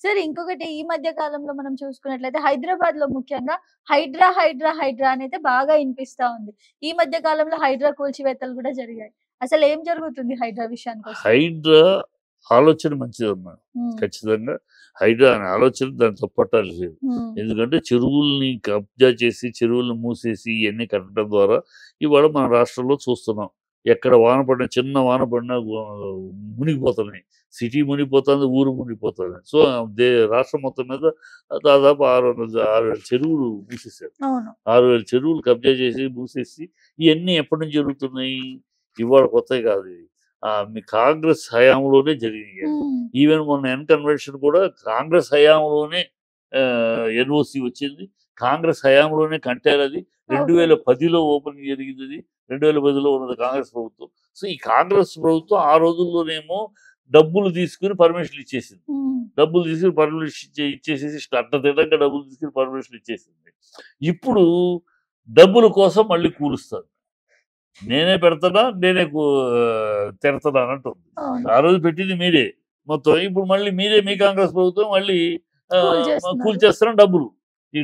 సరే ఇంకొకటి ఈ మధ్య కాలంలో మనం చూసుకున్నట్లయితే హైదరాబాద్‌లో ముఖ్యంగా హైడ్రా, హైడ్రా, హైడ్రా అనైతే బాగా ఇనిపిస్తా ఉంది. ఈ మధ్య కాలంలో హైడ్రా కూల్చివేతలు కూడా జరిగాయి. అసలేం జరుగుతుంది హైడ్రా విషయానికొస్తే? హైడ్రా ఆలోచన మంచిదమ్మా. హ్మ్. ఖచ్చితంగా హైడ్రా అనే ఆలోచన దాన్ని తప్పట్టానికి లేదు. హ్మ్. ఎందుకంటే చెరువుల్ని కబ్జా చేసి, చెరువులను మూసేసి ఇయన్నీ కట్టడం ద్వారా ఇవాళ మన రాష్ట్రంలో చూస్తున్నాం. ఎక్కడ వాన పడినా, చిన్న వాన పడినా మునిగిపోతున్నాయి. సిటీ మునిగిపోతుంది, ఊరు మునిగిపోతుంది. సో, రాష్ట్రం మొత్తం మీద దాదాపు 6,000 చెరువులు మూసేశారు. అవును. 6,000 చెరువులు కబ్జా చేసి, మూసేసి ఇయన్నీ ఎప్పటి నుంచి జరుగుతున్నాయి? ఇవాళ కొత్తయి కాదు ఇవి. మీ కాంగ్రెస్ హయాంలోనే జరిగినాయి. హ్మ్. ఈవెన్ మొన్న కన్వెన్షన్ కూడా కాంగ్రెస్ హయాంలోనే ఎన్ఓసి వచ్చింది. కాంగ్రెస్ హయాంలోనే కట్టారది. ఓకే. 2010లో ఓపెనింగ్ జరిగిందది. 2010లో ఉన్నది కాంగ్రెస్ ప్రభుత్వం. సో, ఈ కాంగ్రెస్ ప్రభుత్వం ఆ రోజుల్లోనేమో డబ్బులు తీసుకొని పర్మిషన్‌లు ఇచ్చేసింది. హ్మ్. డబ్బులు తీసుకొని పర్మిషన్ ఇచ్చేసేసి అడ్డదిడ్డంగా డబ్బులు తీసుకొని పర్మిషన్ ఇచ్చేసింది. ఇప్పుడు డబ్బుల కోసం మళ్ళీ కూలుస్తారు. నేనే పెడతన్నా, నేనే తిడతన్నాను అంటుంది. అవును. ఆ రోజు పెట్టింది మీరే మొత్తం. ఇప్పుడు మళ్ళీ మీరే మీ కాంగ్రెస్ ప్రభుత్వం మళ్ళీ కూల్చేస్తున్నారు. కూల్చేస్తున్న డబ్బులు.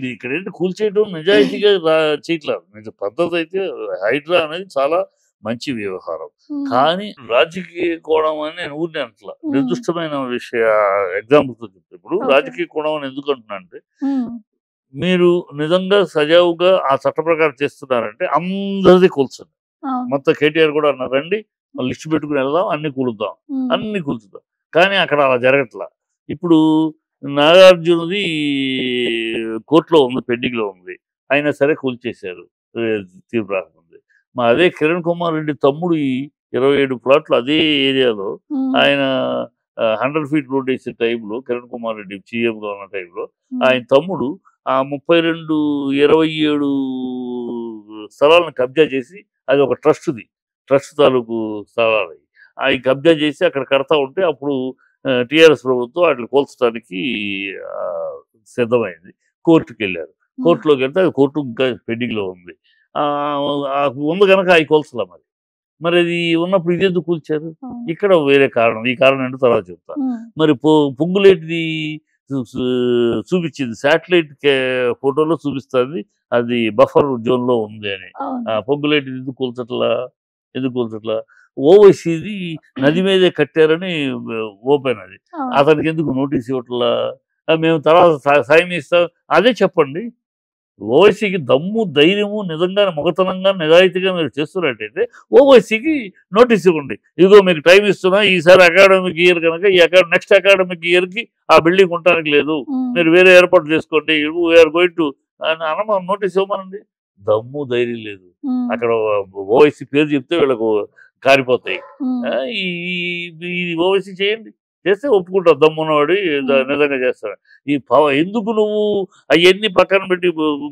ఇక్కడేంటి కూల్చేయడం నిజాయితీగా చేయట్లా. పద్ధతయితే హైడ్రా అనేది చాలా మంచి వ్యవహారం. హ్మ్. కానీ రాజకీయ కోణం అని నేను ఊరినే అనట్లా. హ్మ్. నిర్దిష్టమైన ఎగ్జాంపుల్‌తో చెప్తా. ఇప్పుడు ఓకే. రాజకీయ కోణం అని ఎందుకు అంటున్నా అంటే, హ్మ్. మీరు నిజంగా సజావుగా ఆ చట్ట ప్రకారం చేస్తున్నారంటే అందరిది కూల్చండి. అవును. మొత్తం కేటీఆర్ కూడా అన్నారు, రండి లిస్ట్ పెట్టుకుని వెళ్దాం, అన్ని కూలుద్దాం, హ్మ్. అన్ని కూల్చుదాం. కానీ అక్కడ అలా జరగట్లా. ఇప్పుడు నాగార్జునది కోర్టులో ఉంది, పెండింగ్‌లో ఉంది. అయినా సరే కూల్చేశారు. ఏ, తీర్పు రాకముందే. అదే కిరణ్ కుమార్ రెడ్డి తమ్ముడు ఈ 27 ప్లాట్లు అదే ఏరియాలో హ్మ్. ఆయన 100 ఫీట్ రోడ్ వేసే టైంలో కిరణ్ కుమార్ రెడ్డి సీఎంగా ఉన్న టైంలో హ్మ్. ఆయన తమ్ముడు ఆ 32, 27 స్థలాలను కబ్జా చేసి అది ఒక ట్రస్ట్‌ది. ట్రస్ట్ తాలూకు స్థలాలయి. అయి కబ్జా చేసి అక్కడ కడతా ఉంటే అప్పుడు టీఆర్ఎస్ ప్రభుత్వం ఆటిని కూల్చడానికి ఆహ్, సిద్ధమైంది. కోర్టుకెళ్లారు. హ్మ్. కోర్టులోకెళ్తే అది కోర్టు ఇంకా పెండింగ్‌లో ఉంది. ఉంది గనక అయి కూల్చలా మరి. మరది ఉన్నప్పుడు ఇదెందుకు కూల్చారు? అవును. ఇక్కడ వేరే కారణం. ఈ కారణం ఏంటో తర్వాత చెప్తా. హ్మ్. మరి పొంగులేటిది సు సు చూపిచ్చింది. శాటిలైట్ ఫోటోలో చూపిస్తాంది. అది బఫర్ జోన్‌లో ఉంది అని. అవును. పొంగులేటిది ఎందుకు కూల్చట్లా? ఎందుకు కూల్చట్లా? ఓవైసీది నది మీదే కట్టారని ఓపెన్ అది. అవును. అతనికెందుకు నోటీస్ ఇవ్వట్లా? మేము తర్వాత సైన్ ఇస్తాం. అదే చెప్పండి. ఓవైసీకి దమ్ము, ధైర్యము నిజంగానే మొగతనంగా, నిజాయితీగా మీరు చేస్తున్నట్టయితే ఓవైసీకి నోటీస్ ఇవ్వండి. ఇదిగో మీకు టైం ఇస్తున్నా. ఈసారి అకాడమిక్ ఇయర్ కనుక నెక్స్ట్ అకాడమిక్ ఇయర్‌కి ఆ బిల్డింగ్ ఉండటానికి లేదు. హ్మ్. మీరు వేరే ఏర్పాటు చేసుకోండి. వీఆర్ గోయింగ్ టు అని నోటీస్ ఇవ్వమనండి. దమ్ము, ధైర్యం లేదు. హ్మ్. అక్కడ ఓవైసీ పేరు చెప్తే వీళ్ళకు కారిపోతాయి. హ్మ్. ఈ ఈ ఓవైసీ చేయండి. చేస్తే ఒప్పుకుంటావు దమ్మున్నవాడు హ్మ్. నిజంగా చేస్తాడు. ఎందుకు నువ్వు అయన్నీ పక్కన పెట్టి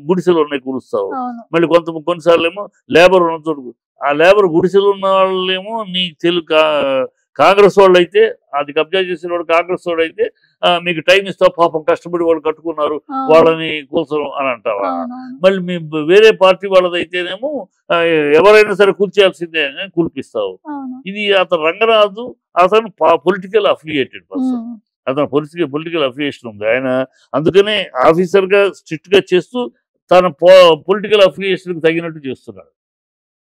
గుడిసెలు ఉన్నాయి కూలుస్తావు. అవును. మళ్ళీ కొన్నిసార్లేమో లేబర్ ఉన్న చోటుకు ఆ లేబర్ గుడిసెలు ఉన్న వాళ్ళేమో నీకు కాంగ్రెస్ వాళ్ళైతే అది కబ్జా చేసిన వాడు కాంగ్రెస్ వాడైతే మీకు టైం ఇస్తావు, పాపం కష్టపడి వాళ్ళు కట్టుకున్నారు, అవును. వాళ్ళని కూల్చడం అని అంటావా? అవునవును. మళ్ళీ వేరే పార్టీ వాళ్ళదైతేనేమో ఎవరైనా సరే కూల్చేయాల్సిందే అని కూల్పిస్తావు. అవును. ఇది అతను రంగరాజు, అతను పొలిటికల్ అఫిలియేటెడ్ పర్సన్. హ్మ్. అతను పొలిటికల్ అఫిలియేషన్ ఉంది. ఆయన అందుకనే ఆఫీసర్‌గా స్ట్రిక్ట్‌గా చేస్తూ తన పొలిటికల్ అఫిలియేషన్‌కి తగినట్టు చేస్తున్నాడు.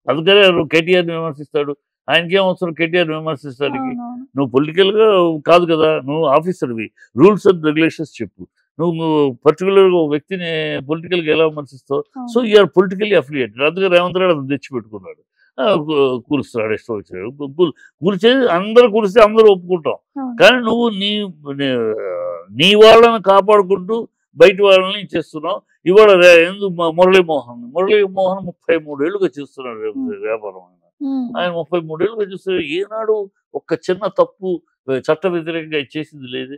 అందుకనే కేటీఆర్‌ని విమర్శిస్తాడు. ఆయనకేం అవసరం కేటీఆర్‌ని విమర్శించడానికి? అవునవును. నువ్వు పొలిటికల్‌గా కాదు కదా! నువ్వు ఆఫీసర్‌వి. రూల్స్ అండ్ రెగ్యులేషన్స్ చెప్పు. నువ్వు పర్టిక్యులర్‌గా ఒక వ్యక్తిని పొలిటికల్‌గా ఎలా విమర్శిస్తావు? సో, అవును. You are politically affiliated. అందుకే రేవంత్ రెడ్డి అతను తెచ్చిపెట్టుకున్నాడు. ఆహ్, కు కూలుస్తున్నాడు ఇష్టం వచ్చినట్టు. కూల్చేది అందరూ కూలిస్తే అందరూ ఒప్పుకుంటాం. అవును. కానీ నువ్వు నీ నీ వాళ్ళని కాపాడుకుంటూ బయట వాళ్ళని చేస్తున్నావు. ఇవాళ మురళీమోహన్ 33 ఏళ్లుగా చేస్తున్నాడు హ్మ్. వ్యాపారం ఆయన. హ్మ్. ఆయన 33 ఏళ్లుగా చేస్తున్నాడు. ఏనాడు ఒక్క చిన్న తప్పు చట్ట వ్యతిరేకంగా చేసింది లేదు.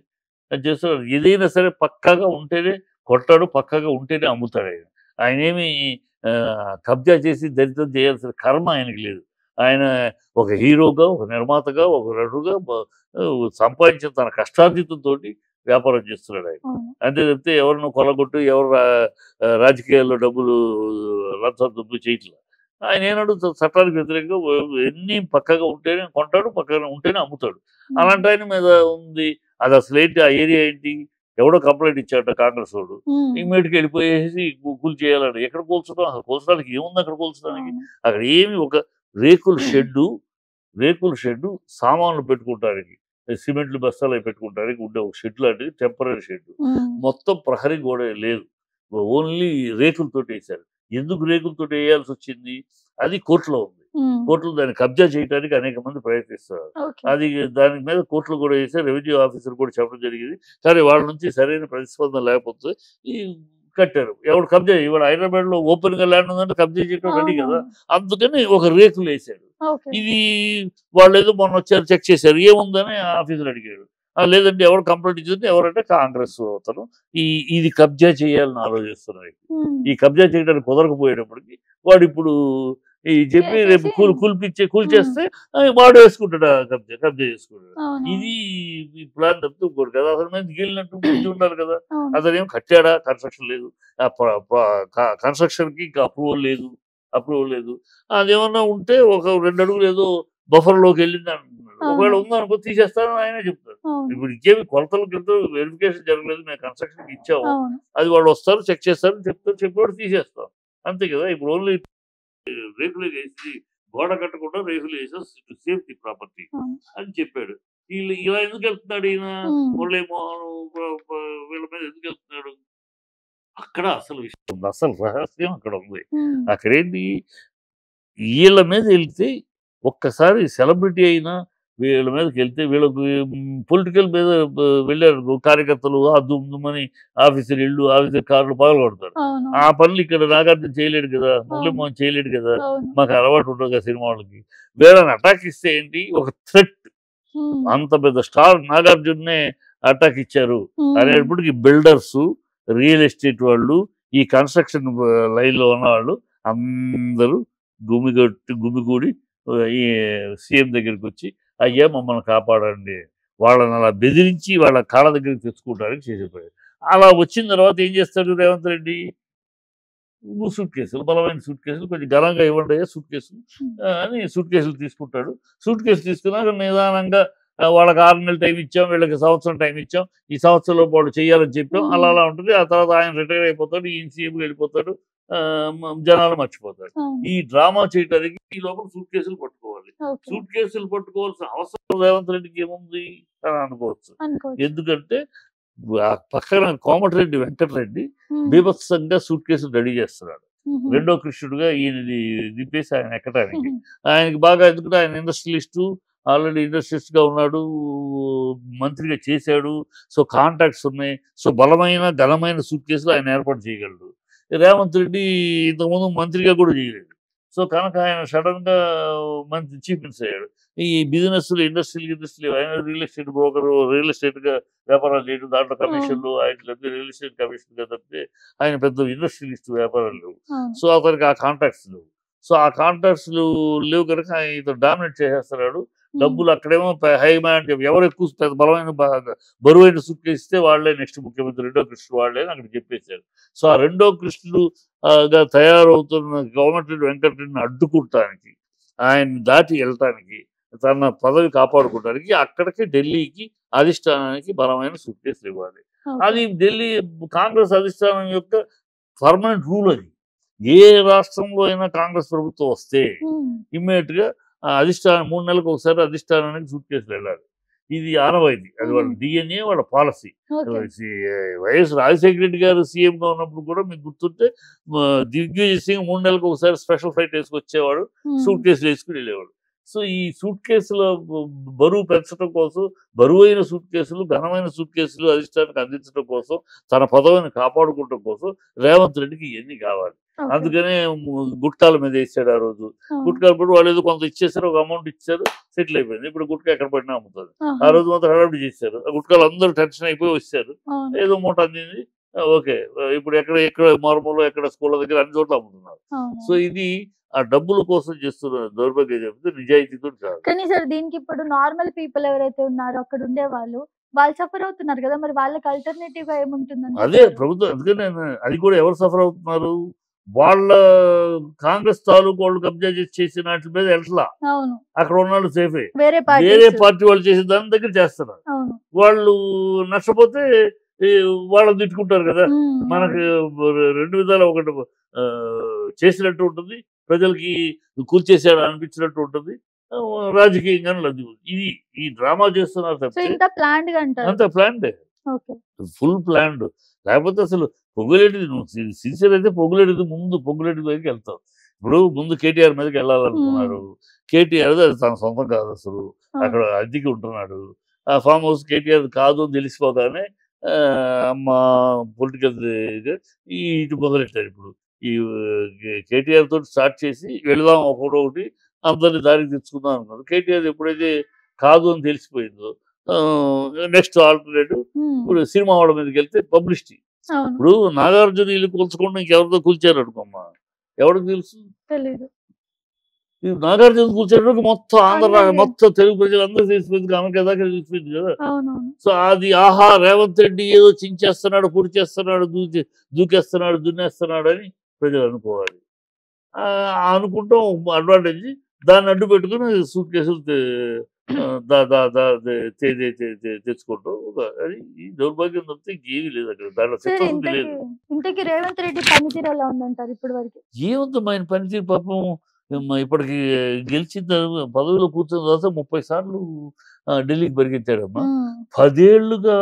అది చేస్తున్నాడు. ఏదైనా సరే పక్కాగా ఉంటేనే కొంటాడు. పక్కాగా ఉంటేనే అమ్ముతాడాయన. ఆయనేమి కబ్జా చేసి దరిద్రం చేయాల్సిన కర్మ ఆయనకి లేదు. ఆయన ఒక హీరోగా, ఒక నిర్మాతగా, ఒక నటుడుగా సంపాదించిన తన కష్టార్జితంతోటి వ్యాపారం చేస్తున్నాడాయన. అవును. అంతే తప్పితే ఎవరినో కొల్లగొట్టు ఎవరు రాజకీయాల్లో డబ్బులు లంచాలు దొబ్బి చేయట్లా. ఆయనేనాడు చట్టానికి వ్యతిరేకంగా ఎన్ని పక్కాగా ఉంటేనే కొంటాడు, పక్కన ఉంటేనే అమ్ముతాడు. హ్మ్. అలాంటి ఆయన మీద ఉంది. అది అసలేంటి ఆ ఏరియా ఏంటి? ఎవడో కంప్లైంట్ ఇచ్చాట కాంగ్రెస్ వాడు, ఉమ్, ఇమ్మీడియట్గా వెళ్ళిపోయేసి కూల్ చేయాలని. ఎక్కడ కూల్చడం? అసలు కూల్చడానికి ఏముంది అక్కడ కూల్చడానికి? అవును. అక్కడ ఏమి ఒక రేకుల షెడ్డు సామాన్లు పెట్టుకుంటానికి, సిమెంట్లు బస్తాలు అవి పెట్టుకుంటానికి ఉండే ఒక షెడ్ లాంటిది, టెంపరీ షెడ్. ఉమ్, మొత్తం ప్రహరీ గోడ లేదు, ఓన్లీ రేకులతో వేశారు. ఎందుకు రేకులతో వేయాల్సి వచ్చింది? అది కోర్టులో ఉంది. ఉమ్, కోర్టులు దాన్ని కబ్జా చేయడానికి అనేక మంది ప్రయత్నిస్తారు. ఓకే. అది దాని మీద కోర్టులు కూడా వేసారు, రెవెన్యూ ఆఫీసర్ కూడా చెప్పడం జరిగింది. కానీ వాళ్ళ నుంచి సరైన ప్రతిస్పందన లేకపోతే ఈ కట్టారు. ఎవడు కబ్జా, ఇవాడు హైదరాబాద్ లో ఓపెన్ గా ల్యాండ్ ఉందంటే కబ్జా చేయడం రెడీ కదా. అవునవును. అందుకని ఒక రేకులు వేసాడు. ఓకే. ఇది వాళ్ళు ఏదో మొన్న వచ్చారు, చెక్ చేశారు, ఏముందని ఆఫీసర్ అడిగాడు. లేదంటే ఎవరు కంప్లైంట్ ఇచ్చింది, ఎవరంటే కాంగ్రెస్ అతను ఇది కబ్జా చేయాలని ఆలోచిస్తున్నారు. ఉమ్, ఈ కబ్జా చేయడానికి కుదరకపోయేటప్పటికి వాడు ఇప్పుడు ఈ చెప్పి రేపు చేసేసి కూల్చేస్తే వాడు వేసుకుంటాడు, కబ్జా చేసుకుంటాడు. అవును. ఇది ఈ ప్లాన్ తప్పితే ఇంకోటి కదా. అసలు మంది గెలినట్టు బుద్ధి ఉండాలి కదా. అవును. అతను ఏం కట్టాడా? కన్స్ట్రక్షన్ లేదు, కన్స్ట్రక్షన్ కి ఇంకా అప్రూవల్ లేదు. అదేమన్నా ఉంటే ఒక 2 అడుగులు ఏదో బఫర్లోకి వెళ్ళింది అంటున్నాడు. ఒకవేళ అవును. ఉందనుకో తీసేస్తానని ఆయనే చెప్తాడు. అవును. ఇప్పుడు ఇంకేమి కొలతలు వెరిఫికేషన్ జరగలేదు, మేము కన్స్ట్రక్షన్ ఇచ్చాము, అవును. అది వాళ్ళు వస్తారు, చెక్ చేస్తారు, చెప్పాడు, తీసేస్తాం, అంతే కదా. ఇప్పుడు ఓన్లీ రేకులు వేసి గోడ కట్టకుండా రేకులు వేసి సేఫ్టీ ప్రాపర్టీ అవును. అని చెప్పాడు. ఇలా ఎందుకు వెళ్తున్నాడు ఈయన? ఉమ్, మురళీమోహన్ వీళ్ళ మీద ఎందుకు వెళ్తున్నాడు? అక్కడ అసలు విషయం ఉంది, అసలు రహస్యం అక్కడ ఉంది. ఉమ్, అక్కడేంటి, వీళ్ళ మీద వెళ్తే ఒక్కసారి సెలబ్రిటీ అయినా వీళ్ళ మీదకి వెళ్తే వీళ్ళకు పొలిటికల్ మీద వెళ్ళారు కార్యకర్తలు, ఆ దుమ్దుమని ఆఫీసర్ ఇళ్ళు, ఆఫీసర్ కార్లు పగలగొడతారు. అవును. ఆ పనులు ఇక్కడ నాగార్జున చేయలేడు కదా, అవును. మురళీమోహన్ చేయలేడు కదా. అవును. మాకు అలవాటు ఉండదు కదా సినిమా వాళ్ళకి. వేరే అటాక్ ఇస్తే ఏంటి, ఒక థ్రెట్. ఉమ్, అంత పెద్ద స్టార్ నాగార్జున్నే అటాక్ ఇచ్చారు ఉమ్, అనేటప్పటికి బిల్డర్స్, రియల్ ఎస్టేట్ వాళ్ళు, ఈ కన్స్ట్రక్షన్ లైన్లో ఉన్నవాళ్ళు అందరూ గుమిగూడి ఈ సీఎం దగ్గరికి వచ్చి, అయ్యా మమ్మల్ని కాపాడండి, వాళ్ళని అలా బెదిరించి వాళ్ళ కాళ్ళ దగ్గరికి తెచ్చుకోవడానికి చేసిపోయారు. అలా వచ్చిన తర్వాత ఏం చేస్తాడు రేవంత్ రెడ్డి? సూట్ కేసులు, బలమైన సూట్ కేసులు, కొంచెం ఘనంగా ఇవ్వండి సూట్ కేసులు అని సూట్ కేసులు తీసుకుంటాడు. సూట్ కేసు తీసుకున్నాక నిదానంగా వాళ్ళకి 6 నెలలు టైం ఇచ్చాం, వీళ్ళకి సంవత్సరం టైం ఇచ్చాం, ఈ సంవత్సరంలో వాళ్ళు చేయాలని చెప్పాం, అలా ఉమ్, అలా ఉంటుంది. ఆ తర్వాత ఆయన రిటైర్ అయిపోతాడు, ఈయన సీఎం వెళ్ళిపోతాడు, జనాలు మర్చిపోతారు. అవును. ఈ డ్రామా చేయడానికి ఈ లోపల సూట్ కేసులు పట్టుకోవాలి. ఓకే. సూట్ కేసులు పట్టుకోవాల్సిన అవసరం రేవంత్ రెడ్డికి ఏముంది అని అనుకోవచ్చు. అనుకోవచ్చు. ఎందుకంటే ఆ పక్కన కోమటిరెడ్డి వెంకటరెడ్డి ఉమ్, బీభత్సంగా సూట్ కేసులు రెడీ చేస్తున్నాడు. ఉమ్, రెండో కృష్ణుడుగా ఈయనది దింపేసి ఆయన ఎక్కడానికి. ఉమ్, ఆయనకి బాగా, ఎందుకంటే ఆయన ఇండస్ట్రియలిస్టు, ఆల్రెడీ ఇండస్ట్రియలిస్ట్ గా ఉన్నాడు, మంత్రిగా చేశాడు, సో కాంటాక్ట్స్ ఉన్నాయి, సో బలమైన ఘనమైన సూట్ కేసులు ఆయన ఏర్పాటు చేయగలడు. రేవంత్ రెడ్డి ఇంతకుముందు మంత్రిగా కూడా చేయలేదు. సో కనుక ఆయన సడన్ గా మంత్రి, చీఫ్ మినిస్టర్ అయ్యాడు. ఈ బిజినెస్ ఇండస్ట్రీ ఆయన real estate broker, real estate గా వ్యాపారాలు చేయడం, దాంట్లో కమిషన్లు ఆయన రియల్ ఎస్టేట్ కమిషన్ గా తప్పితే ఆయన పెద్ద ఇండస్ట్రియలిస్ట్ వ్యాపారాలు లేవు. అవును. సో అతనికి ఆ కాంటాక్ట్స్ లేవు. సో ఆ కాంటాక్ట్స్ లేవు కనుక ఆయన ఇతను డామినేట్ చేసేస్తున్నాడు. డబ్బులు అక్కడేమో హై మ్యాన్, ఎవరు ఎక్కువ పెద్ద బలమైన బరువైన సూట్ కేసు ఇస్తే వాళ్ళే నెక్స్ట్ ముఖ్యమంత్రి, రెండో కృష్ణుడు వాళ్ళే అని అక్కడ చెప్పేశారు. సో ఆ రెండో కృష్ణుడు గా తయారవుతున్న కోమటిరెడ్డి వెంకటరెడ్డిని అడ్డుకుంటానికి, ఆయన దాటి వెళ్ళటానికి, తన పదవి కాపాడుకోవడానికి అక్కడికి ఢిల్లీకి అధిష్టానానికి బలమైన సూట్ కేసులు ఇవ్వాలి. ఓకే. అది ఢిల్లీ కాంగ్రెస్ అధిష్టానం యొక్క పర్మనెంట్ రూల్. అది ఏ రాష్ట్రంలో అయినా కాంగ్రెస్ ప్రభుత్వం వస్తే ఉమ్, ఇమ్మీడియట్ గా అధిష్టానం 3 నెలలకు ఒకసారి అధిష్టానానికి సూట్ కేసులు వెళ్ళాలి. ఇది ఆనవాయితీ, అది వాళ్ళ డిఎన్ఏ, వాళ్ళ policy. Okay. YS Rajasekhara Reddy గారు సీఎం గా ఉన్నప్పుడు కూడా మీకు గుర్తుంటే దిగ్విజయ్ సింగ్ 3 నెలలకు ఒకసారి స్పెషల్ ఫ్లైట్ వేసుకొచ్చేవాడు, ఉమ్, సూట్ కేసులు వేసుకుని వెళ్ళేవాడు. సో ఈ సూట్ కేసుల బరువు పెంచడం కోసం, బరువైన సూట్ కేసులు, ఘనమైన సూట్ కేసులు అధిష్టానానికి అందించడం కోసం, తన పదవిని కాపాడుకోవడం కోసం రేవంత్ రెడ్డికి ఇవన్నీ కావాలి. ఓకే. అందుకనే గుట్కాల మీద వేసాడు ఆ రోజు. అవును. గుట్కాలు పడి వాళ్ళు ఏదో కొంత ఇచ్చేసారు, ఒక అమౌంట్ ఇచ్చారు, సెటిల్ అయిపోయింది. ఇప్పుడు గుట్కా ఎక్కడ పడినా అమ్ముతుంది. ఆ ఆహా. రోజు మాత్రం హడావిడి చేశారు, ఆ గుట్కాలు అందరూ టెన్షన్ అయిపోయి వచ్చారు, అవును. ఏదో మూట అందింది, ఓకే. ఇప్పుడు ఎక్కడ మారుమూల, ఎక్కడ స్కూళ్ళ దగ్గర అన్ని చోట్ల అమ్ముతున్నారు. అవును. సో ఇది ఆ డబ్బుల కోసం చేస్తున్న దౌర్భాగ్యం చెప్తే నిజాయితీతో కాదు. కానీ సార్ దీనికి ఇప్పుడు నార్మల్ పీపుల్ ఎవరైతే ఉన్నారో అక్కడ ఉండే వాళ్ళు సఫర్ అవుతున్నారు కదా, మరి వాళ్ళకి అల్టర్నేటివ్ గా ఏముంటుందని అదే చెప్తారు? ప్రభుత్వం, అందుకనే అది కూడా ఎవరు సఫర్ అవుతున్నారు, వాళ్ళ కాంగ్రెస్ తాలూకు వాళ్ళు కబ్జా చేసిన వాటి మీద ఎట్లా అవును. అక్కడ ఉన్న వాళ్ళు సేఫే. వేరే వేరే పార్టీ. పార్టీ వాళ్ళు చేసే దాని దగ్గర చేస్తున్నారు. అవును. వాళ్ళు నష్టపోతే వాళ్ళని తిట్టుకుంటారు కదా. మనకు రెండు విధాలు ఒకటి చేసినట్టు ఉంటుంది, ప్రజలకి కూల్చేసాడు అనిపించినట్టు ఉంటుంది, రాజకీయంగానే లబ్ధి ఉంది. ఇది ఈ డ్రామా చేస్తున్నారు తప్పితే అంత ప్లాన్డ్, ఫుల్ ప్లాన్డ్. లేకపోతే అసలు పొంగులేటి నువ్వు సిన్సియర్ అయితే పొంగులేటికి ముందు పొంగులేటి దగ్గరికి వెళ్తావు. ఇప్పుడు ముందు కేటీఆర్ మీదకి వెళ్ళాలనుకున్నారు. కేటీఆర్ అది తన సొంతం కాదు, అసలు అక్కడ అద్దెకి ఉంటున్నాడు. ఆ ఫామ్ హౌస్ కేటీఆర్ కాదు అని తెలిసిపోగానే అమ్మ పొలిటికల్ ఇటు మొదలెట్టారు. ఇప్పుడు ఈ కేటీఆర్ తోటి స్టార్ట్ చేసి వెళదాం ఒకటి అందరిని దారికి తెచ్చుకుందాం అనుకున్నారు. కేటీఆర్ ఎప్పుడైతే కాదు అని తెలిసిపోయిందో నెక్స్ట్ ఆల్టర్నేటివ్ ఇప్పుడు సినిమా వాళ్ళ మీదకి వెళ్తే పబ్లిసిటీ. ఇప్పుడు నాగార్జున ఇల్లు కూల్చకుండా ఇంకెవరితో కూల్చారు అనుకోమ్మా, ఎవరికి తెలుసు? నాగార్జున కూర్చోడానికి మొత్తం ఆంధ్ర మొత్తం తెలుగు ప్రజలందరూ తెలిసిపోయింది, ఆమె కదా తెలిసిపోయింది కదా. సో అది ఆహా రేవంత్ రెడ్డి ఏదో చించేస్తున్నాడు, పొడి చేస్తున్నాడు, దూకేస్తున్నాడు, దున్నేస్తున్నాడు అని ప్రజలు అనుకోవాలి. అనుకుంటాం అడ్వాంటేజ్, దాన్ని అడ్డు పెట్టుకుని సూట్ కేసులు తెచ్చుకుంటాం. అది ఈ దౌర్భాగ్యం తప్పితే ఇంకేమీ లేదు అక్కడ, దాంట్లో చిత్తశుద్ధి లేదు. ఇంతకీ రేవంత్ రెడ్డి పనితీరు ఎలా ఉందంటారు ఇప్పటి వరకు? ఏముంది ఆయన పనితీరు, పాపం ఇప్పటికి గెలిచిన పదవిలో కూర్చున్న తర్వాత 30 సార్లు ఢిల్లీకి పరిగెత్తాడమ్మా. 10 ఏళ్లుగా,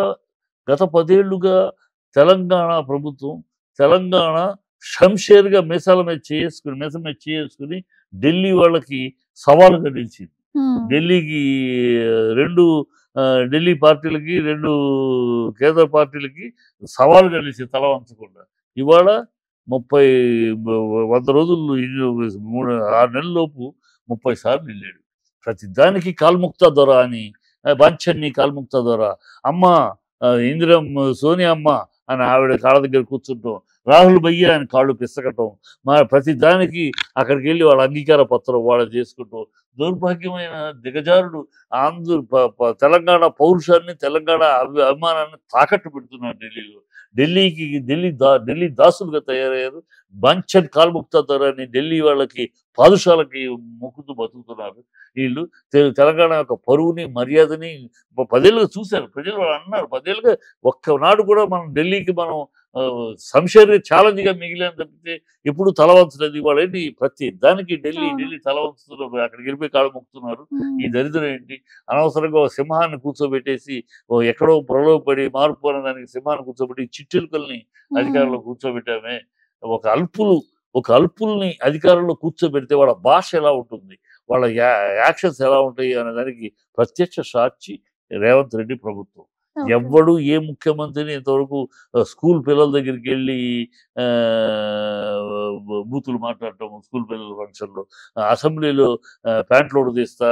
గత 10 ఏళ్లుగా తెలంగాణ ప్రభుత్వం, తెలంగాణ షంషేర్గా మీసాల మీద చేసుకుని ఢిల్లీ వాళ్ళకి సవాలుగా నిలిచింది. ఢిల్లీకి ఢిల్లీ పార్టీలకి 2 కేంద్ర పార్టీలకి సవాలుగా నిలిచింది తల వంచకుండా. ఇవాళ 100 రోజులు 6 నెలల లోపు 30 సార్లు వెళ్ళాడు. ప్రతి దానికి కాల్ముక్తా దొర అని, బాంఛన్ని కాల్ముక్తా దొర, అమ్మ సోనియా అమ్మ అని ఆవిడ కాళ్ళ దగ్గర కూర్చుంటాం, రాహుల్ భయ్య అని కాళ్ళు పిసకటం, ప్రతి దానికి అక్కడికి వెళ్ళి వాళ్ళ అంగీకార పత్రం వాళ్ళు చేసుకుంటాం. దౌర్భాగ్యమైన దిగజారుడు తెలంగాణ పౌరుషాన్ని, తెలంగాణ అభిమానాన్ని తాకట్టు పెడుతున్నారు ఢిల్లీలో. ఢిల్లీ దాసులుగా తయారయ్యారు. బాంఛన్ కాల్ముక్తా దొర అని ఢిల్లీ వాళ్ళకి పాదుషాలకి మొక్కుతూ బతుకుతున్నారు వీళ్ళు. తెలంగాణ యొక్క పరువుని, మర్యాదని 10 ఏళ్ళుగా చూశారు ప్రజలు. వాళ్ళు అన్నారు 10 ఏళ్ళుగా ఒక్కనాడు కూడా మనం ఢిల్లీకి మనం సంశయ ఛాలెంజ్గా మిగిలిన తప్పితే ఎప్పుడు తలవంచలేదు. ఇవాళ ఏంటి ప్రతి దానికి ఢిల్లీ తలవంచుతున్నారు, అక్కడికి వెళ్ళిపోయి కాళ్ళు మొక్కుతున్నారు. ఈ దరిద్రం ఏంటి? అనవసరంగా సింహాన్ని కూర్చోబెట్టేసి ఎక్కడో ప్రలోభపడి మార్పు అనే దానికి సింహాన్ని కూర్చోబెట్టి చిట్టెలుకల్ని అధికారంలో కూర్చోబెట్టామే. ఒక అల్పుల్ని అధికారంలో కూర్చోబెడితే వాళ్ళ భాష ఎలా ఉంటుంది, వాళ్ళ యాక్షన్స్ ఎలా ఉంటాయి అనే దానికి ప్రత్యక్ష సాక్షి రేవంత్ రెడ్డి ప్రభుత్వం. ఎవ్వడు ఏ ముఖ్యమంత్రిని ఇంతవరకు స్కూల్ పిల్లల దగ్గరికి వెళ్ళి బూతులు మాట్లాడటం, స్కూల్ పిల్లల ఫంక్షన్లో, అసెంబ్లీలో ప్యాంట్లోడు తీస్తా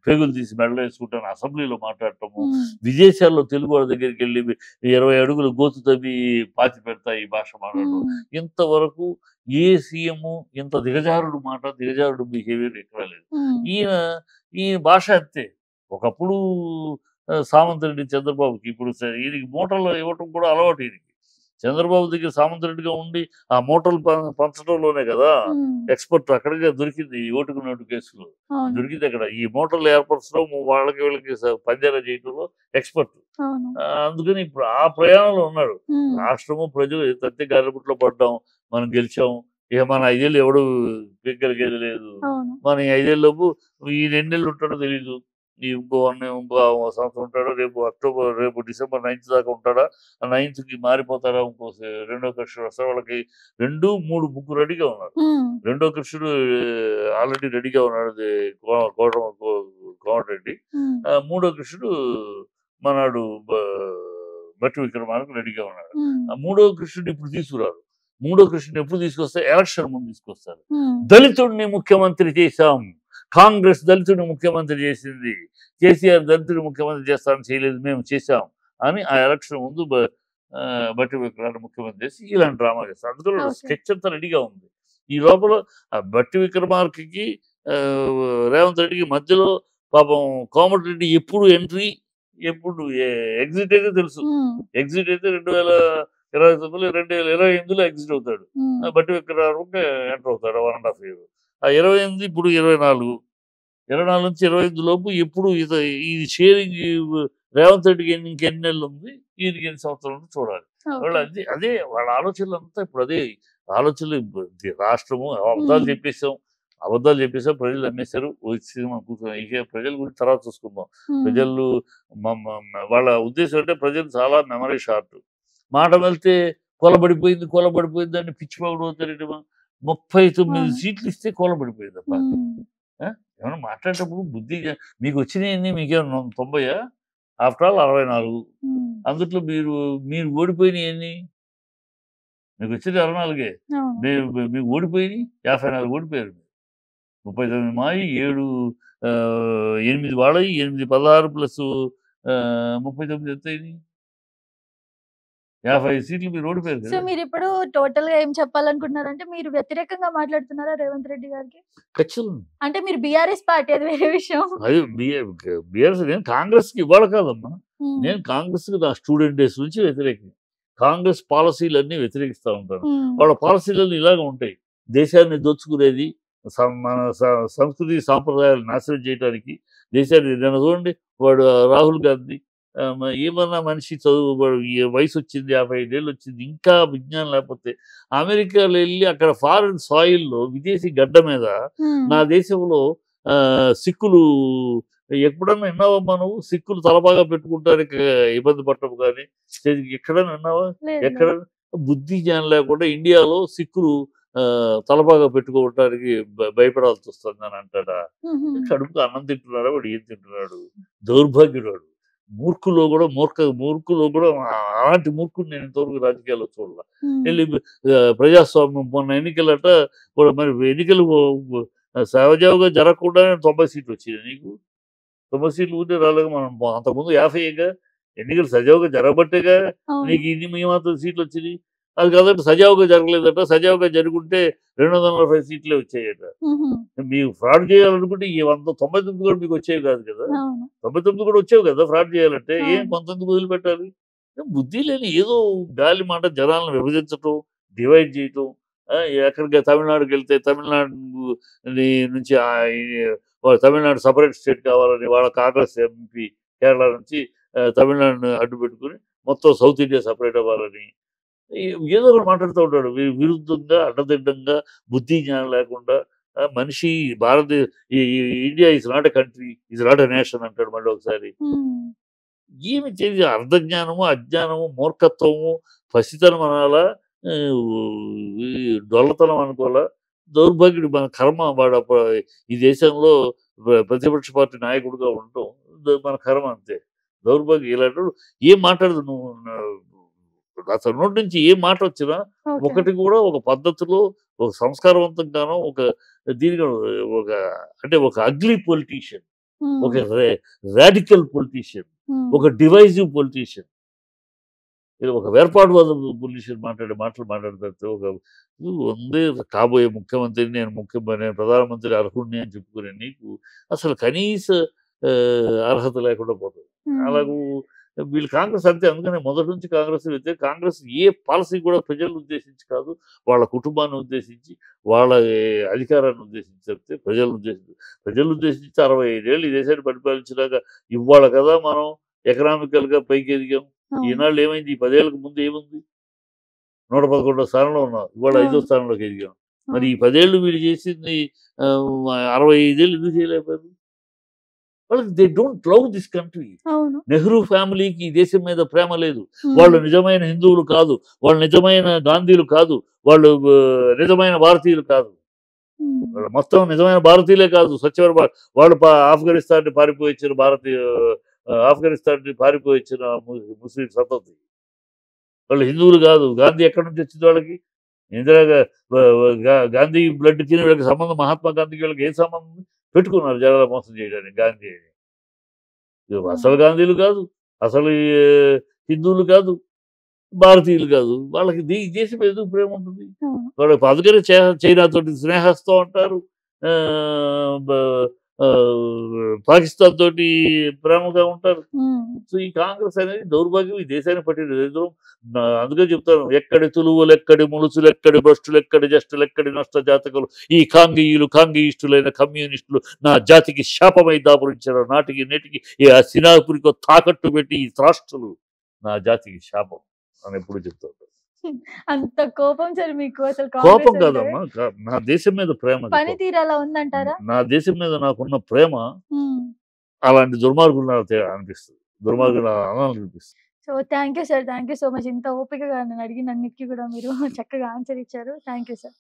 పేగులు తీసి మెడలో వేసుకుంటాను అసెంబ్లీలో మాట్లాడటము, విదేశాల్లో తెలుగు వాళ్ళ దగ్గరికి వెళ్ళి 20 అడుగులు గోతు తవ్వి పాతి పెడతా ఈ భాష మాట్లాడటం. ఇంతవరకు ఏ సీఎం ఇంత దిగజారుడు బిహేవియర్ ఎక్కడ లేదు. ఈయన భాష అంతే. ఒకప్పుడు సామంత్ రెడ్డి చంద్రబాబుకి, ఇప్పుడు ఈయనకి మూటలు ఇవ్వటం కూడా అలవాటు. ఈయనకి చంద్రబాబు దగ్గర సామంత్ రెడ్డిగా ఉండి ఆ మూటలు పంచడంలోనే కదా ఎక్స్పర్ట్. అక్కడికే దొరికింది ఈ ఓటుకు నోటు కేసులో దొరికింది. అక్కడ ఈ మూటలు ఏర్పరచడం, వీళ్ళకి పంజారా చేయటంలో ఎక్స్పర్ట్. అందుకని ఇప్పుడు ఆ ప్రయాణంలో ఉన్నాడు. రాష్ట్రము ప్రజలు తత్తి గారిపుట్లో పడ్డాం, మనం గెలిచాం, ఇక మన 5 ఏళ్ళు ఎవడు పీక్కలిగేది లేదు. మన 5 ఏళ్ళలోపు ఈ 2 నెలలు ఉంటాడో తెలీదు, ఇంకో సంవత్సరం ఉంటాడో, రేపు డిసెంబర్ 9th దాకా ఉంటాడా, 9th మారిపోతాడా, ఇంకో రెండో కృష్ణుడు వస్తాడు. వాళ్ళకి 2, 3 ముగ్గురు రెడీగా ఉన్నారు. రెండో కృష్ణుడు ఆల్రెడీ రెడీగా ఉన్నాడు, కోమటిరెడ్డి. మూడో కృష్ణుడు మనాడు బట్టి విక్రమార్క రెడీగా ఉన్నాడు. ఆ మూడో కృష్ణుడు ఇప్పుడు తీసుకురారు. మూడో కృష్ణుడు ఎప్పుడు తీసుకొస్తే ఎలక్షన్ ముందు తీసుకొస్తారు. దళితుడిని ముఖ్యమంత్రి చేశాం, కాంగ్రెస్ దళితుడిని ముఖ్యమంత్రి చేసింది, కేసీఆర్ దళితుడిని ముఖ్యమంత్రి చేస్తారని చేయలేదు, మేము చేశాం అని ఆ ఎలక్షన్ ముందు బట్టి విక్రమార్క ముఖ్యమంత్రి చేసి ఇలాంటి డ్రామా చేస్తారు. అందులో స్కెచ్ అంతా రెడీగా ఉంది. ఈ లోపల బట్టి విక్రమార్కకి రేవంత్ రెడ్డికి మధ్యలో పాపం కోమటిరెడ్డి ఎప్పుడు ఎంట్రీ ఎప్పుడు ఎగ్జిట్ అయితే తెలుసు. ఎగ్జిట్ అయితే 2029 2028లో ఎగ్జిట్ అవుతాడు. బట్టి విక్రమార్క ఎంటర్ అవుతాడు 1.5 year. ఆ 28 ఇప్పుడు 24 నుంచి 25 లోపు ఎప్పుడు ఇది షేరింగ్ రేవంత్ రెడ్డికి ఇంకెన్ని నెలలు ఉంది, ఈయనకి ఎన్ని సంవత్సరాలు ఉంది చూడాలి. వాళ్ళు ఓకే. అదే వాళ్ళ ఆలోచనలు అంతా ఇప్పుడు అదే ఆలోచనలు. రాష్ట్రము అబద్ధాలు చెప్పేసాం, ప్రజలు నమ్మేశారు. సినిమా కూర్చొని ఇక ప్రజల గురించి తర్వాత చూసుకుందాం. ప్రజలు వాళ్ళ ఉద్దేశం అంటే ప్రజలు చాలా మెమరీ షార్ట్. మాట వెళ్తే కొలబడిపోయింది అని పిచ్చి పగడవుతారేమో. 39 సీట్లు ఇస్తే కొలబడిపోయిందప్ప. ఏమన్నా మాట్లాడేటప్పుడు బుద్ధి మీకు వచ్చినాయన్ని మీకేమన్నా 90 ఆఫ్టర్ ఆల్ 64. అందుట్లో మీరు ఓడిపోయినాయన్ని మీకు వచ్చింది 64. మీకు ఓడిపోయినాయి 54 ఓడిపోయారు. 39 మాయి 7 8 వాళ్ళవి 8 16 ప్లస్ 39 ఎంత అయింది? 55 సీట్లు మీరు ఓడిపోయారు సో కదా. మీరు ఇప్పుడు టోటల్ గా ఏం చెప్పాలనుకుంటున్నారంటే మీరు వ్యతిరేకంగా మాట్లాడుతున్నారా రేవంత్ రెడ్డి గారికి? ఖచ్చితంగా అంటే మీరు బీఆర్ఎస్ పార్టీ, అది వేరే విషయం. అది బీఆర్ఎస్. నేను కాంగ్రెస్కి ఇవ్వాలి కాదమ్మా. నేను కాంగ్రెస్కి నా స్టూడెంట్ డేస్ నుంచి వ్యతిరేకం. కాంగ్రెస్ పాలసీలన్నీ వ్యతిరేకిస్తూ ఉంటాను. వాళ్ళ పాలసీలన్నీ ఇలాగ ఉంటాయి. దేశాన్ని దోచుకునేది, మన సంస్కృతి సాంప్రదాయాలు నాశనం చేయడానికి, దేశాన్ని నిన్న చూడండి వాడు రాహుల్ గాంధీ ఏమన్నా మనిషి చదువు వయసు వచ్చింది 55 ఏళ్ళు వచ్చింది, ఇంకా విజ్ఞానం లేకపోతే అమెరికాలో వెళ్ళి అక్కడ ఫారిన్ సాయిల్లో విదేశీ గడ్డ మీద నా దేశంలో సిక్కులు ఎప్పుడన్నా విన్నావమ్మా నువ్వు? సిక్కులు తలబాగా పెట్టుకుంటానికి ఇబ్బంది పడటం కానీ ఎక్కడన్నా విన్నావా? ఎక్కడ బుద్ధి జ్ఞానం లేకుండా ఇండియాలో సిక్కులు తలబాగా పెట్టుకోవటానికి భయపడాల్సి వస్తుంది అని అంటాడా? కడుపుకు అన్నం తింటున్నాడా వాడు? ఏం తింటున్నాడు? దౌర్భాగ్యుడు వాడు. మూర్ఖులో కూడా అలాంటి మూర్ఖుడు నేను ఇంతవరకు రాజకీయాల్లో చూడాల. వెళ్ళి ప్రజాస్వామ్యం మొన్న ఎన్నికలట మరి ఎన్నికలు సహజంగా జరగకుండా 90 సీట్లు వచ్చింది. నీకు 90 సీట్లు ఉంటే రాలేక మనం అంతకుముందు 50గా ఎన్నికలు సజావుగా జరగబట్టేగా నీకు ఇన్ని మాత్రం సీట్లు వచ్చినాయి. అది కాదంటే సజావుగా జరగలేదట. సజావుగా జరుగుంటే 240 సీట్లే వచ్చాయట. మీరు ఫ్రాడ్ చేయాలనుకుంటే ఈ 199 కూడా మీకు వచ్చేవి కాదు కదా. 99 కూడా వచ్చేవి కదా ఫ్రాడ్ చేయాలంటే. ఏం 19 వదిలిపెట్టాలి? బుద్ధి లేని ఏదో గాలి మాట జనాలను విభజించటం, డివైడ్ చేయటం. ఎక్కడికి తమిళనాడుకి వెళ్తే తమిళనాడు నుంచి తమిళనాడు సపరేట్ స్టేట్ కావాలని వాళ్ళ కాంగ్రెస్ ఎంపీ కేరళ నుంచి తమిళనాడుని అడ్డు పెట్టుకుని మొత్తం సౌత్ ఇండియా సపరేట్ అవ్వాలని ఏదో ఒకటి మాట్లాడుతూ ఉంటాడు. విరుద్ధంగా, అడ్డదిడ్డంగా, బుద్ధి జ్ఞానం లేకుండా. మనిషి India is not a country, is not a nation అంటాడు మళ్ళీ ఒకసారి. ఏమి చేసి అర్ధజ్ఞానము, అజ్ఞానము, మూర్ఖత్వము, పసితనం అనాలా, డొల్లతనం అనుకోవాలా, దౌర్భాగ్యుడు మన కర్మ. వాడు ఈ దేశంలో ప్రతిపక్ష పార్టీ నాయకుడిగా ఉండటం మన కర్మ అంతే. దౌర్భాగ్యం. ఇలాంటి ఏం మాట్లాడదు నువ్వు. అసలు నోటి నుంచి ఏ మాట వచ్చినా ఒకటి కూడా ఒక పద్ధతిలో, ఒక సంస్కారవంతంగానో, ఒక దీనిగా ఒక అగ్లీ పొలిటీషియన్, ఒక రాడికల్ పొలిటీషియన్, ఒక డివైజివ్ పొలిటీషియన్, ఒక వేర్పాటువాద పొలిటీషియన్ మాట్లాడితే ఒక వందే కాబోయే ముఖ్యమంత్రిని నేను ప్రధానమంత్రి అర్హుడిని అని చెప్పుకునే నీకు అసలు కనీస అర్హత లేకుండా పోతుంది. అలాగూ వీళ్ళు కాంగ్రెస్ అంతే. అందుకనే మొదటి నుంచి కాంగ్రెస్ ఏ పాలసీ కూడా ప్రజలను ఉద్దేశించి కాదు, వాళ్ళ కుటుంబాన్ని ఉద్దేశించి, వాళ్ళ అధికారాన్ని ఉద్దేశించి చెప్తే ప్రజలను ఉద్దేశించి 65 ఏళ్ళు ఈ దేశాన్ని పరిపాలించినాక ఇవాళ కదా మనం ఎకనామికల్గా పైకి ఎదిగాం. ఈనాళ్ళు ఏమైంది? ఈ 10 ఏళ్ళకు ముందు ఏముంది? 111వ స్థానంలో ఉన్నాం, ఇవాళ 5వ స్థానంలోకి ఎదిగాం. మరి ఈ 10 ఏళ్ళు వీళ్ళు చేసింది 65 ఏళ్ళు ఎందుకు చేయలేకపోయారు? వాళ్ళకి they don't love this country. Nehru ఫ్యామిలీకి ఈ దేశం మీద ప్రేమ లేదు. వాళ్ళు నిజమైన హిందువులు కాదు, వాళ్ళు నిజమైన గాంధీలు కాదు, వాళ్ళు నిజమైన భారతీయులు కాదు. వాళ్ళు మొత్తం నిజమైన భారతీయులే కాదు, స్వచ్ఛమైన వాళ్ళు ఆఫ్ఘనిస్తాన్ని పారిపోయి వచ్చిన ముస్లిం సంతతి. వాళ్ళు హిందువులు కాదు. గాంధీ ఎక్కడి నుంచి వచ్చింది వాళ్ళకి? గాంధీ బ్లడ్ తినే వీళ్ళకి సంబంధం, మహాత్మా గాంధీకి వీళ్ళకి ఏం సంబంధం? పెట్టుకున్నారు జనాల మోసం చేయడానికి గాంధీ. అసలు గాంధీలు కాదు, అసలు హిందువులు కాదు, భారతీయులు కాదు. వాళ్ళకి దేశం ఎందుకు ప్రేమ ఉంటుంది? వాళ్ళకి అందుకనే చైనాతో స్నేహస్తం అంటారు, పాకిస్తాన్ తోటి ప్రేమగా ఉంటారు. ఉమ్, సో ఈ కాంగ్రెస్ అనేది దౌర్భాగ్యం ఈ దేశాన్ని పట్టిన దరిద్రం. అందుకే చెప్తాను, ఎక్కడి తులువులు ఎక్కడి ములుసులు ఎక్కడి భ్రష్టులు ఎక్కడి జస్టులు ఎక్కడి నష్ట జాతకులు ఈ కాంగీయులు కాంగీయిస్టులైన కమ్యూనిస్టులు నా జాతికి శాపమై దాపురించారు. నాటికి నేటికి ఈ సినాపురికో తాకట్టు పెట్టి ఈ త్రాష్టులు నా జాతికి శాపం అని ఎప్పుడు చెప్తాను. అంత కోపం సార్ మీకు అసలు కోపం కాంగ్రెస్ అంటే కాదమ్మా, నా దేశం మీద ప్రేమ అది. పనితీరు అలా ఉందంటారా? నా దేశం మీద నాకున్న ప్రేమ ఉమ్. అలాంటి దుర్మార్గులు నాకు అనిపిస్తుంది, దుర్మార్గులు అనిపిస్తుంది. So thank you sir, thank you so much. ఇంత ఓపికగా నన్ను అడిగిన అన్నిటికీ కూడా మీరు చక్కగా ఆన్సర్ ఇచ్చారు. Thank you sir.